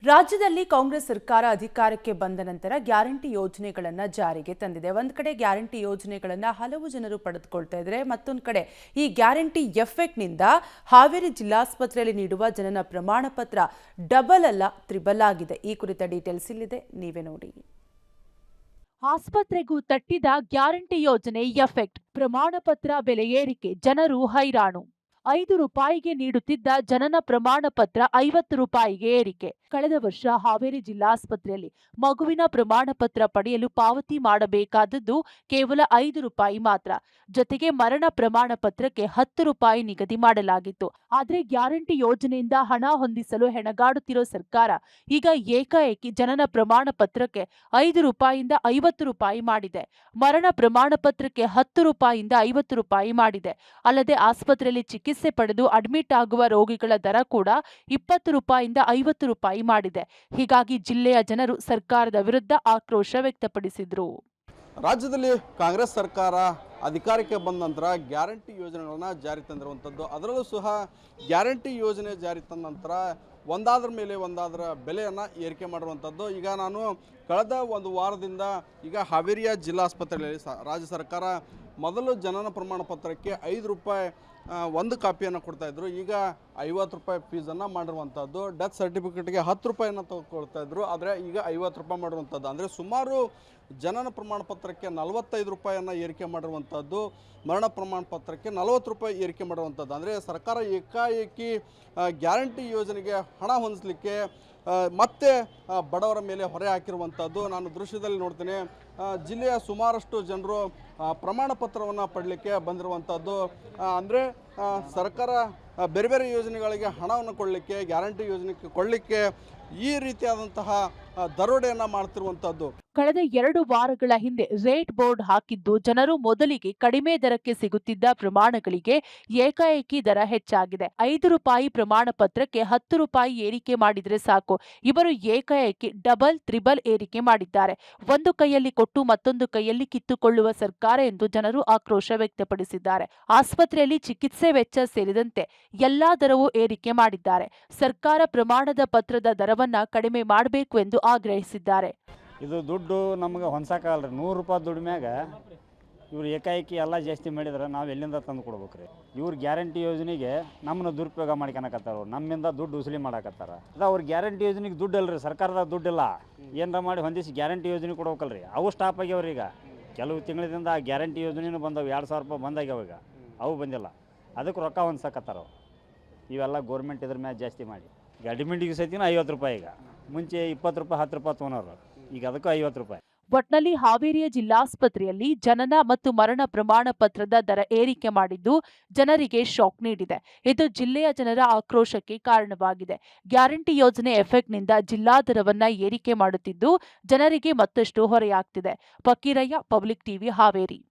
ರಾಜ್ಯದಲ್ಲಿ ಕಾಂಗ್ರೆಸ್ ಸರ್ಕಾರ ಅಧಿಕಾರಕ್ಕೆ ಬಂದ ನಂತರ ಗ್ಯಾರಂಟಿ ಯೋಜನೆಗಳನ್ನು ಜಾರಿಗೆ ತಂದಿದೆ. ಒಂದು ಕಡೆ ಗ್ಯಾರಂಟಿ ಯೋಜನೆಗಳನ್ನು ಹಲವು ಜನರು ಪಡೆದುಕೊಳ್ತಾ ಇದ್ದಾರೆ. ಮತ್ತೊಂದು ಕಡೆ ಈ ಗ್ಯಾರಂಟಿ ಎಫೆಕ್ಟ್ನಿಂದ ಹಾವೇರಿ ಜಿಲ್ಲಾಸ್ಪತ್ರೆಯಲ್ಲಿ ನೀಡುವ ಜನನ ಪ್ರಮಾಣ ಪತ್ರ ಡಬಲ್ ಅಲ್ಲ ತ್ರಿಬಲ್ ಆಗಿದೆ. ಈ ಕುರಿತ ಡೀಟೇಲ್ಸ್ ಇಲ್ಲಿದೆ, ನೀವೇ ನೋಡಿ. ಆಸ್ಪತ್ರೆಗೂ ತಟ್ಟಿದ ಗ್ಯಾರಂಟಿ ಯೋಜನೆ ಎಫೆಕ್ಟ್, ಪ್ರಮಾಣ ಪತ್ರ ಬೆಲೆ ಏರಿಕೆ, ಜನರು ಹೈರಾಣು. 5 ರೂಪಾಯಿಗೆ ನೀಡುತ್ತಿದ್ದ ಜನನ ಪ್ರಮಾಣ ಪತ್ರ 50 ರೂಪಾಯಿಗೆ ಏರಿಕೆ. ಕಳೆದ ವರ್ಷ ಹಾವೇರಿ ಜಿಲ್ಲಾಸ್ಪತ್ರೆಯಲ್ಲಿ ಮಗುವಿನ ಪ್ರಮಾಣ ಪತ್ರ ಪಡೆಯಲು ಪಾವತಿ ಮಾಡಬೇಕಾದದ್ದು ಕೇವಲ 5 ರೂಪಾಯಿ ಮಾತ್ರ. ಜೊತೆಗೆ ಮರಣ ಪ್ರಮಾಣ ಪತ್ರಕ್ಕೆ 10 ರೂಪಾಯಿ ನಿಗದಿ ಮಾಡಲಾಗಿತ್ತು. ಆದರೆ ಗ್ಯಾರಂಟಿ ಯೋಜನೆಯಿಂದ ಹಣ ಹೊಂದಿಸಲು ಹೆಣಗಾಡುತ್ತಿರೋ ಸರ್ಕಾರ ಈಗ ಏಕಾಏಕಿ ಜನನ ಪ್ರಮಾಣ ಪತ್ರಕ್ಕೆ 5 ರೂಪಾಯಿಯಿಂದ 50 ರೂಪಾಯಿ ಮಾಡಿದೆ. ಮರಣ ಪ್ರಮಾಣ ಪತ್ರಕ್ಕೆ 10 ರೂಪಾಯಿಯಿಂದ 50 ರೂಪಾಯಿ ಮಾಡಿದೆ. ಅಲ್ಲದೆ ಆಸ್ಪತ್ರೆಯಲ್ಲಿ ಚಿಕಿತ್ಸೆ ಪಡೆದು ಅಡ್ಮಿಟ್ ಆಗುವ ರೋಗಿಗಳ ದರ ಕೂಡ 20 ರೂಪಾಯಿಯಿಂದ 50 ರೂಪಾಯಿ ಮಾಡಿದೆ. ಹೀಗಾಗಿ ಜಿಲ್ಲೆಯ ಜನರು ಸರ್ಕಾರದ ವಿರುದ್ಧ ಆಕ್ರೋಶ ವ್ಯಕ್ತಪಡಿಸಿದರು. ರಾಜ್ಯದಲ್ಲಿ ಕಾಂಗ್ರೆಸ್ ಸರ್ಕಾರ ಅಧಿಕಾರಕ್ಕೆ ಬಂದ ನಂತರ ಗ್ಯಾರಂಟಿ ಯೋಜನೆಗಳನ್ನು ಜಾರಿ ತಂದಿರುವಂಥದ್ದು, ಅದರಲ್ಲೂ ಸಹ ಗ್ಯಾರಂಟಿ ಯೋಜನೆ ಜಾರಿ ತಂದ ನಂತರ ಒಂದಾದ್ರ ಮೇಲೆ ಒಂದಾದ್ರ ಬೆಲೆಯನ್ನು ಏರಿಕೆ ಮಾಡಿರುವಂಥದ್ದು. ಈಗ ನಾನು ಕಳೆದ ಒಂದು ವಾರದಿಂದ ಈಗ ಹಾವೇರಿಯ ಜಿಲ್ಲಾಸ್ಪತ್ರೆಯಲ್ಲಿ ರಾಜ್ಯ ಸರ್ಕಾರ ಮೊದಲು ಜನನ ಪ್ರಮಾಣ ಪತ್ರಕ್ಕೆ 5 ರೂಪಾಯಿ ಒಂದು ಕಾಪಿಯನ್ನು ಕೊಡ್ತಾಯಿದ್ರು. ಈಗ 50 ರೂಪಾಯಿ ಫೀಸನ್ನು ಮಾಡಿರುವಂಥದ್ದು. ಡೆತ್ ಸರ್ಟಿಫಿಕೇಟ್ಗೆ 10 ರೂಪಾಯಿಯನ್ನು ತಗೊಳ್ತಾಯಿದ್ರು, ಆದರೆ ಈಗ 50 ರೂಪಾಯಿ ಮಾಡಿರುವಂಥದ್ದು. ಅಂದರೆ ಸುಮಾರು ಜನನ ಪ್ರಮಾಣ ಪತ್ರಕ್ಕೆ 45 ರೂಪಾಯಿಯನ್ನು ಏರಿಕೆ ಮಾಡಿರುವಂಥದ್ದು, ಮರಣ ಪ್ರಮಾಣ ಪತ್ರಕ್ಕೆ 40 ರೂಪಾಯಿ ಏರಿಕೆ ಮಾಡಿರುವಂಥದ್ದು. ಅಂದರೆ ಸರ್ಕಾರ ಏಕಾಏಕಿ ಗ್ಯಾರಂಟಿ ಯೋಜನೆಗೆ ಹಣ ಹೊಂದಿಸಲಿಕ್ಕೆ ಮತ್ತೆ ಬಡವರ ಮೇಲೆ ಹೊರೆ ಹಾಕಿರುವಂಥದ್ದು ನಾನು ದೃಶ್ಯದಲ್ಲಿ ನೋಡ್ತೀನಿ. ಜಿಲ್ಲೆಯ ಸುಮಾರಷ್ಟು ಜನರು ಪ್ರಮಾಣ ಪತ್ರವನ್ನು ಪಡಲಿಕ್ಕೆ ಬಂದಿರುವಂಥದ್ದು. ಅಂದರೆ ಸರ್ಕಾರ ಬೇರೆ ಬೇರೆ ಯೋಜನೆಗಳಿಗೆ ಹಣವನ್ನು ಕೊಡಲಿಕ್ಕೆ, ಗ್ಯಾರಂಟಿ ಯೋಜನೆಗೆ ಕೊಡಲಿಕ್ಕೆ ಈ ರೀತಿಯಾದಂತಹ ದರೋಡೆಯನ್ನು ಮಾಡ್ತಿರುವಂಥದ್ದು. ಕಳೆದ 2 ವಾರಗಳ ಹಿಂದೆ ರೇಟ್ ಬೋರ್ಡ್ ಹಾಕಿದ್ದು ಜನರು ಮೊದಲಿಗೆ ಕಡಿಮೆ ದರಕ್ಕೆ ಸಿಗುತ್ತಿದ್ದ ಪ್ರಮಾಣಗಳಿಗೆ ಏಕಾಏಕಿ ದರ ಹೆಚ್ಚಾಗಿದೆ. 5 ರೂಪಾಯಿ ಪ್ರಮಾಣ ಪತ್ರಕ್ಕೆ 10 ರೂಪಾಯಿ ಏರಿಕೆ ಮಾಡಿದರೆ ಸಾಕು, ಇವರು ಏಕಾಏಕಿ ಡಬಲ್ ತ್ರಿಬಲ್ ಏರಿಕೆ ಮಾಡಿದ್ದಾರೆ. ಒಂದು ಕೈಯಲ್ಲಿ ಕೊಟ್ಟು ಮತ್ತೊಂದು ಕೈಯಲ್ಲಿ ಕಿತ್ತುಕೊಳ್ಳುವ ಸರ್ಕಾರ ಎಂದು ಜನರು ಆಕ್ರೋಶ ವ್ಯಕ್ತಪಡಿಸಿದ್ದಾರೆ. ಆಸ್ಪತ್ರೆಯಲ್ಲಿ ಚಿಕಿತ್ಸೆ ವೆಚ್ಚ ಸೇರಿದಂತೆ ಎಲ್ಲಾ ದರವೂ ಏರಿಕೆ ಮಾಡಿದ್ದಾರೆ. ಸರ್ಕಾರ ಪ್ರಮಾಣದ ಪತ್ರದ ದರವನ್ನ ಕಡಿಮೆ ಮಾಡಬೇಕು ಎಂದು ಆಗ್ರಹಿಸಿದ್ದಾರೆ. ಇದು ದುಡ್ಡು ನಮಗೆ ಹೊಂದ್ಸಕ್ಕಾಗಲ್ಲ ರೀ. 100 ರೂಪಾಯಿ ದುಡ್ಡು ಮ್ಯಾಗ ಇವ್ರು ಏಕಾಏಕಿ ಎಲ್ಲ ಜಾಸ್ತಿ ಮಾಡಿದ್ರೆ ನಾವು ಎಲ್ಲಿಂದ ತಂದು ಕೊಡ್ಬೇಕು ರೀ? ಇವ್ರು ಗ್ಯಾರಂಟಿ ಯೋಜನೆಗೆ ನಮ್ಮನ್ನ ದುರುಪಯೋಗ ಮಾಡ್ಕೊಳಕತ್ತಾರ, ನಮ್ಮಿಂದ ದುಡ್ಡು ವಸೂಲಿ ಮಾಡಕತ್ತಾರ. ಅದು ಅವ್ರ ಗ್ಯಾರಂಟಿ ಯೋಜನೆಗೆ ದುಡ್ಡು ಅಲ್ರಿ, ಸರ್ಕಾರದ ದುಡ್ಡಿಲ್ಲ. ಏನರ ಮಾಡಿ ಹೊಂದಿಸಿ ಗ್ಯಾರಂಟಿ ಯೋಜನೆ ಕೊಡ್ಬೇಕಲ್ರಿ. ಅವು ಸ್ಟಾಪ್ ಆಗ್ಯಾವ್ರಿ. ಈಗ ಕೆಲವು ತಿಂಗಳಿಂದ ಆ ಗ್ಯಾರಂಟಿ ಯೋಜನೆನೂ ಬಂದವು, 2000 ರೂಪಾಯಿ ಬಂದಾಗ್ಯಾವ. ಈಗ ಅವು ಬಂದಿಲ್ಲ, ಅದಕ್ಕೆ ರೊಕ್ಕ ಹೊಂದ್ಸಕತ್ತಾರ. ಇವೆಲ್ಲ ಗೋರ್ಮೆಂಟ್ ಇದ್ರ ಮ್ಯಾಗ ಜಾಸ್ತಿ ಮಾಡಿ ಈಗ ಅಡ್ಮಿಂಟಿಗೆ ಸಹಿತ 50 ರೂಪಾಯಿ. ಈಗ ಮುಂಚೆ 20 ರೂಪಾಯಿ 10 ರೂಪಾಯಿ ತೊಗೊಳೋರು, ಈಗ ಅದಕ್ಕೂ 50 ರೂಪಾಯಿ. ಒಟ್ನಲ್ಲಿ ಹಾವೇರಿಯ ಜಿಲ್ಲಾಸ್ಪತ್ರೆಯಲ್ಲಿ ಜನನ ಮತ್ತು ಮರಣ ಪ್ರಮಾಣ ಪತ್ರದ ದರ ಏರಿಕೆ ಮಾಡಿದ್ದು ಜನರಿಗೆ ಶಾಕ್ ನೀಡಿದೆ. ಇದು ಜಿಲ್ಲೆಯ ಜನರ ಆಕ್ರೋಶಕ್ಕೆ ಕಾರಣವಾಗಿದೆ. ಗ್ಯಾರಂಟಿ ಯೋಜನೆ ಎಫೆಕ್ಟ್ನಿಂದ ಜಿಲ್ಲಾ ದರವನ್ನ ಏರಿಕೆ ಮಾಡುತ್ತಿದ್ದು ಜನರಿಗೆ ಮತ್ತಷ್ಟು ಹೊರೆಯಾಗ್ತಿದೆ. Fakirayya, public TV, Haveri.